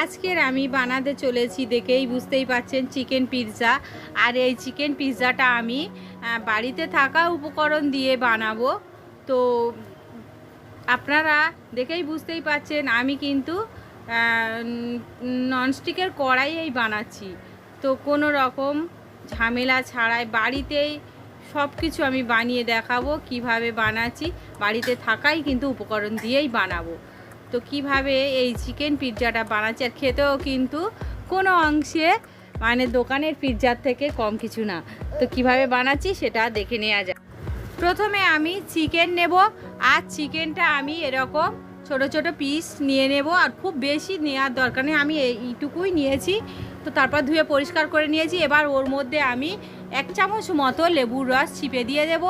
আজকের আমি বানাতে চলেছি, দেখেই বুঝতেই পাচ্ছেন, চিকেন পিৎজা। আর এই চিকেন পিৎজাটা আমি বাড়িতে থাকা উপকরণ দিয়ে বানাবো। তো আপনারা দেখেই বুঝতেই পাচ্ছেন আমি কিন্তু ননস্টিকের কড়াইয়েই বানাচ্ছি। তো কোনো রকম ঝামেলা ছাড়াই বাড়িতেই সব কিছু আমি বানিয়ে দেখাবো কিভাবে বানাচ্ছি। বাড়িতে থাকাই কিন্তু উপকরণ দিয়েই বানাবো। তো কিভাবে এই চিকেন পিৎজাটা বানাচ্ছি, আর খেতেও কিন্তু কোনো অংশে মানে দোকানের পিৎজার থেকে কম কিছু না। তো কিভাবে বানাচ্ছি সেটা দেখে নেওয়া যায়। প্রথমে আমি চিকেন নেব, আর চিকেনটা আমি এরকম ছোট ছোট পিস নিয়ে নেব। আর খুব বেশি নেওয়ার দরকার নেই, আমি এইটুকুই নিয়েছি। তো তারপর ধুয়ে পরিষ্কার করে নিয়েছি। এবার ওর মধ্যে আমি 1 চামচ মতো লেবুর রস চিপে দিয়ে দেব,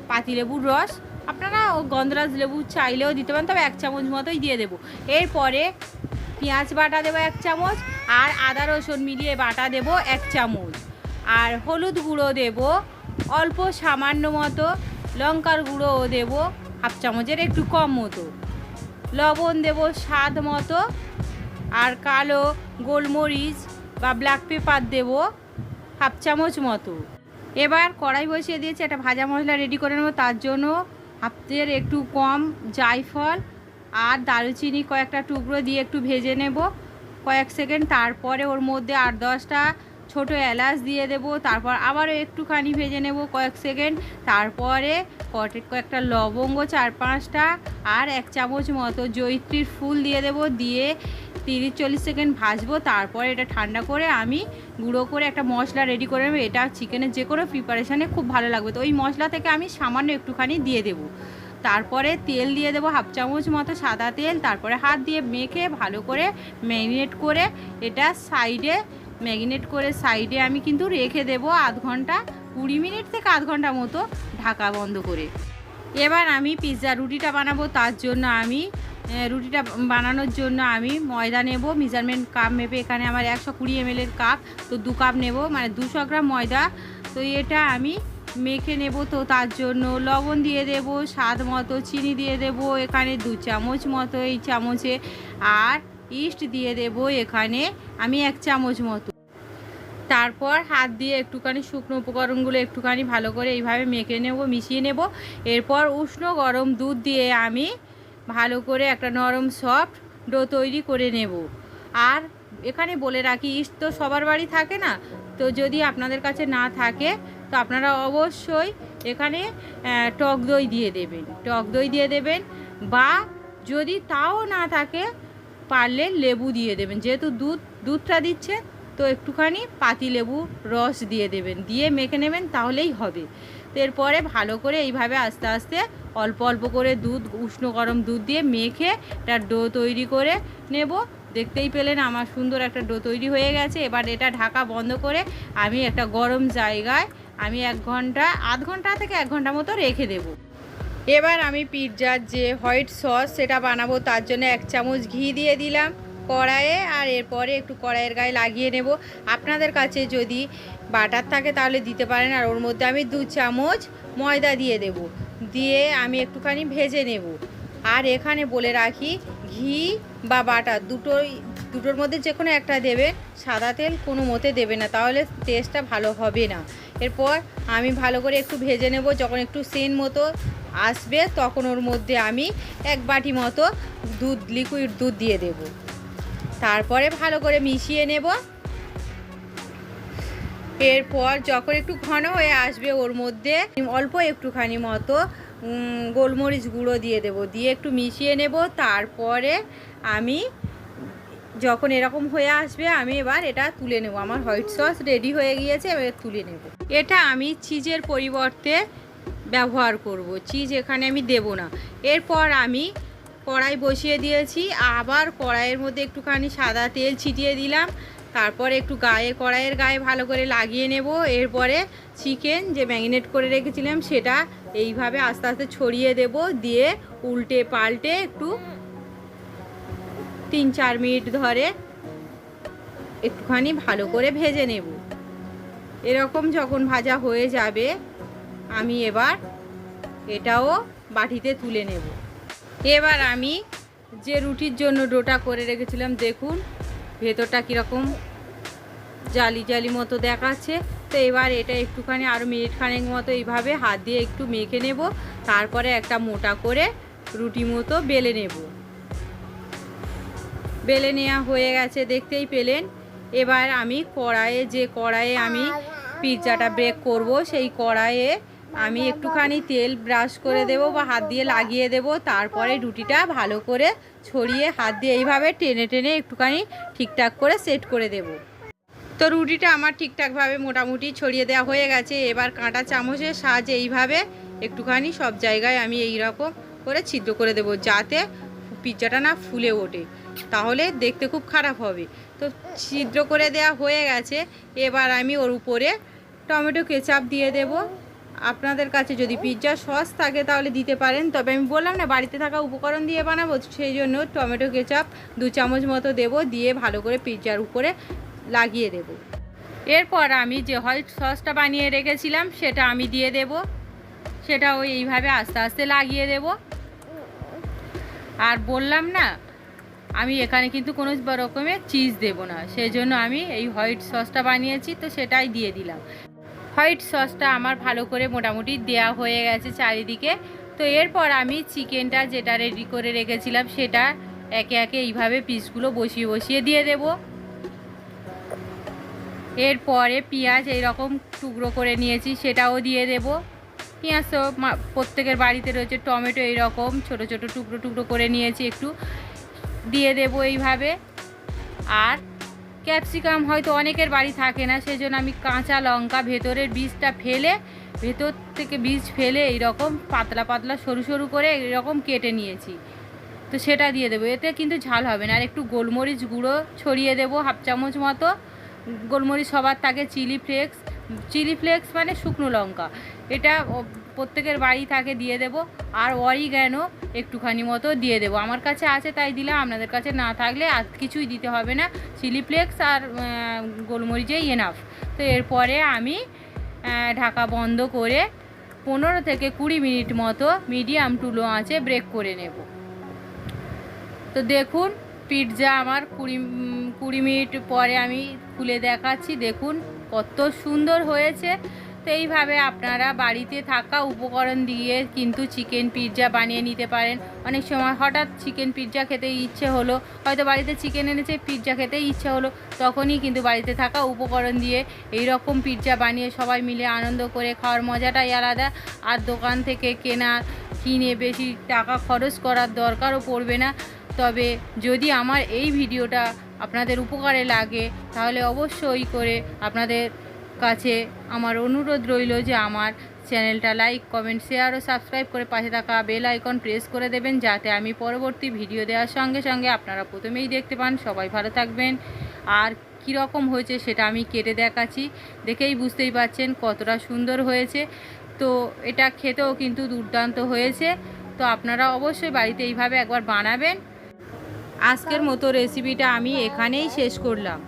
পাতিলেবুর রস। আপনারা ও গন্ধরাজ লেবু চাইলেও দিতে পারেন, তবে 1 চামচ মতোই দিয়ে দেব। এরপরে পেঁয়াজ বাটা দেবো 1 চামচ, আর আদা রসুন মিলিয়ে বাটা দেব 1 চামচ, আর হলুদ গুঁড়ো দেব অল্প সামান্য মতো, লঙ্কার গুঁড়োও দেব 1/2 চামচের একটু কম মতো, লবণ দেব স্বাদ মতো, আর কালো গোলমরিচ বা ব্ল্যাক পেপার দেব 1/2 চামচ মতো। এবার কড়াই বসিয়ে দিয়েছি, একটা ভাজা মশলা রেডি করে নেব। তার জন্য 1/2 একটু কম জায়ফল আর দারুচিনি কয়েকটা টুকরো দিয়ে একটু ভেজে নেব কয়েক সেকেন্ড। তারপরে ওর মধ্যে 8-10টা ছোটো এলাচ দিয়ে দেব। তারপর আবারও একটুখানি ভেজে নেব কয়েক সেকেন্ড। তারপরে কয়েকটা লবঙ্গ 4-5টা, আর 1 চামচ মতো জয়িত্রীর ফুল দিয়ে দেব। দিয়ে 30-40 সেকেন্ড ভাজবো। তারপরে এটা ঠান্ডা করে আমি গুঁড়ো করে একটা মশলা রেডি করে নেব। এটা চিকেনের যে কোনো প্রিপারেশানে খুব ভালো লাগবে। তো ওই মশলা থেকে আমি সামান্য একটুখানি দিয়ে দেব। তারপরে তেল দিয়ে দেবো 1/2 চামচ মতো সাদা তেল। তারপরে হাত দিয়ে মেখে ভালো করে ম্যারিনেট করে এটা সাইডে আমি কিন্তু রেখে দেবো 1/2 ঘন্টা, 20 মিনিট থেকে 1/2 ঘন্টা মতো ঢাকা বন্ধ করে। এবার আমি পিৎজা রুটিটা বানাবো। তার জন্য আমি রুটিটা বানানোর জন্য আমি ময়দা নেব। মেজারমেন্ট কাপ মেপে এখানে আমার 120 ml কাপ, তো 2 কাপ নেব, মানে 200 গ্রাম ময়দা। তো এটা আমি মেখে নেব। তো তার জন্য লবণ দিয়ে দেব স্বাদ মতো, চিনি দিয়ে দেব এখানে 2 চামচ মতো এই চামচে, আর ইস্ট দিয়ে দেব এখানে আমি 1 চামচ মতো। তারপর হাত দিয়ে একটুখানি শুকনো উপকরণগুলো একটুখানি ভালো করে এইভাবে মেখে নেব, মিশিয়ে নেব। এরপর উষ্ণ গরম দুধ দিয়ে আমি ভালো করে একটা নরম সফট ডো তৈরি করে নেব। আর এখানে বলে রাখি, ইস্ট তো সবার বাড়ি থাকে না। তো যদি আপনাদের কাছে না থাকে, তো আপনারা অবশ্যই এখানে টক দই দিয়ে দেবেন। বা যদি তাও না থাকে, পারলে লেবু দিয়ে দেবেন। যেহেতু দুধটা দিচ্ছেন, তো একটুখানি পাতিলেবু রস দিয়ে দেবেন, দিয়ে মেখে নেবেন, তাহলেই হবে। তো এরপরে ভালো করে এইভাবে আস্তে আস্তে অল্প অল্প করে উষ্ণ গরম দুধ দিয়ে মেখে একটা ডো তৈরি করে নেব। দেখতেই পেলেন আমার সুন্দর একটা ডো তৈরি হয়ে গেছে। এবার এটা ঢাকা বন্ধ করে আমি একটা গরম জায়গায় আমি 1 ঘন্টা, আধ ঘন্টা থেকে 1 ঘন্টা মতো রেখে দেব। এবার আমি পিৎজার যে হোয়াইট সস সেটা বানাবো। তার জন্য 1 চামচ ঘি দিয়ে দিলাম কড়াইয়ে, আর এরপরে একটু কড়াইয়ের গায়ে লাগিয়ে নেব। আপনাদের কাছে যদি বাটার থাকে তাহলে দিতে পারেন। আর ওর মধ্যে আমি 2 চামচ ময়দা দিয়ে দেব, দিয়ে আমি একটুখানি ভেজে নেব। আর এখানে বলে রাখি, ঘি বা বাটার দুটোর মধ্যে যে কোনো একটা দেবেন, সাদা তেল কোনো মতে দেবে না, তাহলে টেস্টটা ভালো হবে না। এরপর আমি ভালো করে একটু ভেজে নেব। যখন একটু সেন্ট মতো আসবে, তখন ওর মধ্যে আমি 1 বাটি মতো লিকুইড দুধ দিয়ে দেব। তারপরে ভালো করে মিশিয়ে নেব। এরপর যখন একটু ঘন হয়ে আসবে, ওর মধ্যে অল্প একটুখানি মতো গোলমরিচ গুঁড়ো দিয়ে দেব, দিয়ে একটু মিশিয়ে নেব। তারপরে আমি যখন এরকম হয়ে আসবে, আমি এবার এটা তুলে নেব। আমার হোয়াইট সস রেডি হয়ে গিয়েছে, এবার তুলে নেব। এটা আমি চিজের পরিবর্তে ব্যবহার করব, চিজ এখানে আমি দেব না। এরপর আমি কড়াই বসিয়ে দিয়েছি, আবার কড়াইয়ের মধ্যে একটুখানি সাদা তেল ছিটিয়ে দিলাম। তারপরে একটু কড়াইয়ের গায়ে ভালো করে লাগিয়ে নেব। এরপরে চিকেন যে ম্যারিনেট করে রেখেছিলাম সেটা এইভাবে আস্তে আস্তে ছড়িয়ে দেব, দিয়ে উল্টে পাল্টে একটু 3-4 মিনিট ধরে একটুখানি ভালো করে ভেজে নেব। এরকম যখন ভাজা হয়ে যাবে, আমি এবার এটাও বাটিতে তুলে নেব। এবার আমি যে রুটির জন্য ডোটা করে রেখেছিলাম, দেখুন ভেতরটা কীরকম জালি জালি মতো দেখাচ্ছে। তো এবার এটা একটুখানি আরও মিনিট খানেক মতো এইভাবে হাত দিয়ে একটু মেখে নেব, তারপরে একটা মোটা করে রুটি মতো বেলে নেব। বেলে নেওয়া হয়ে গেছে, দেখতেই পেলেন। এবার আমি কড়াইয়ে আমি পিৎজাটা বেক করব, সেই কড়াইয়ে আমি একটুখানি তেল ব্রাশ করে দেব বা হাত দিয়ে লাগিয়ে দেব, তারপরে রুটিটা ভালো করে ছড়িয়ে হাত দিয়ে এইভাবে টেনে টেনে একটুখানি ঠিকঠাক করে সেট করে দেব। তো রুটিটা আমার ঠিকঠাকভাবে মোটামুটি ছড়িয়ে দেওয়া হয়ে গেছে। এবার কাঁটা চামচের সাহায্যে এইভাবে একটুখানি সব জায়গায় আমি এই রকম করে ছিদ্র করে দেব, যাতে পিৎজাটা না ফুলে ওঠে, তাহলে দেখতে খুব খারাপ হবে। তো ছিদ্র করে দেওয়া হয়ে গেছে। এবার আমি ওর উপরে টমেটো কেচাপ দিয়ে দেব। আপনাদের কাছে যদি পিৎজা সস থাকে তাহলে দিতে পারেন, তবে আমি বললাম না বাড়িতে থাকা উপকরণ দিয়ে বানাবো, সেই জন্য টমেটো কেচাপ 2 চামচ মতো দেব, দিয়ে ভালো করে পিৎজার উপরে লাগিয়ে দেব। এরপর আমি যে হোয়াইট সসটা বানিয়ে রেখেছিলাম সেটা আমি দিয়ে দেব, সেটাও এইভাবে আস্তে আস্তে লাগিয়ে দেব। আর বললাম না আমি এখানে কিন্তু কোনো রকমের চিজ দেব না, সেই জন্য আমি এই হোয়াইট সসটা বানিয়েছি, তো সেটাই দিয়ে দিলাম। হোয়াইট সসটা আমার ভালো করে মোটামুটি দেয়া হয়ে গেছে চারিদিকে। তো এরপর আমি চিকেনটা যেটা রেডি করে রেখেছিলাম সেটা একে একে এইভাবে পিসগুলো বসিয়ে বসিয়ে দিয়ে দেব। এরপরে পেঁয়াজ এইরকম টুকরো করে নিয়েছি সেটাও দিয়ে দেব। পেঁয়াজ তো প্রত্যেকের বাড়িতে রয়েছে, টমেটো এইরকম ছোট ছোট টুকরো টুকরো করে নিয়েছি, একটু দিয়ে দেব এইভাবে। আর ক্যাপসিকাম হয়তো অনেকের বাড়ি থাকে না, সেজন্য আমি কাঁচা লঙ্কা ভেতরের বীজটা ফেলে, ভেতর থেকে বীজ ফেলে এইরকম পাতলা পাতলা সরু সরু করে এইরকম কেটে নিয়েছি, তো সেটা দিয়ে দেবো। এতে কিন্তু ঝাল হবে না। আর একটু গোলমরিচ গুঁড়ো ছড়িয়ে দেবো, 1/2 চামচ মতো। গোলমরিচ সবার থাকে। চিলি ফ্লেক্স মানে শুকনো লঙ্কা, এটা প্রত্যেকের বাড়ি থাকে, দিয়ে দেব। আর অরিগ্যানো একটুখানি মতো দিয়ে দেব, আমার কাছে আছে তাই দিলাম, আপনাদের কাছে না থাকলে আর কিছুই দিতে হবে না, চিলি ফ্লেক্স আর গোলমরিচেই এনাফ। তো এরপরে আমি ঢাকা বন্ধ করে 15 থেকে 20 মিনিট মতো মিডিয়াম টু লো আঁচে ব্রেক করে নেব। তো দেখুন পিৎজা আমার 20 মিনিট পরে আমি খুলে দেখাচ্ছি, দেখুন কত সুন্দর হয়েছে। তো এইভাবে আপনারা বাড়িতে থাকা উপকরণ দিয়ে কিন্তু চিকেন পিৎজা বানিয়ে নিতে পারেন। অনেক সময় হঠাৎ চিকেন পিৎজা খেতে ইচ্ছে হলো, হয়তো বাড়িতে চিকেন এনেছে, পিৎজা খেতে ইচ্ছে হলো, তখনই কিন্তু বাড়িতে থাকা উপকরণ দিয়ে এই রকম পিৎজা বানিয়ে সবাই মিলে আনন্দ করে খাওয়ার মজাটাই আলাদা। আর দোকান থেকে কিনে বেশি টাকা খরচ করার দরকারও পড়বে না। তবে যদি আমার এই ভিডিওটা আপনাদের উপকারে লাগে তাহলে অবশ্যই করে আপনাদের কাছে আমার অনুরোধ রইল যে আমার চ্যানেলটা লাইক, কমেন্ট, শেয়ার ও সাবস্ক্রাইব করে পাশে থাকা বেল আইকন প্রেস করে দেবেন, যাতে আমি পরবর্তী ভিডিও দেওয়ার সঙ্গে সঙ্গে আপনারা প্রথমেই দেখতে পান। সবাই ভালো থাকবেন। আর কীরকম হয়েছে সেটা আমি কেটে দেখাচ্ছি, দেখেই বুঝতেই পারছেন কতটা সুন্দর হয়েছে। তো এটা খেতেও কিন্তু দুর্দান্ত হয়েছে। তো আপনারা অবশ্যই বাড়িতে এইভাবে একবার বানাবেন। আজকের মতো রেসিপিটা আমি এখানেই শেষ করলাম।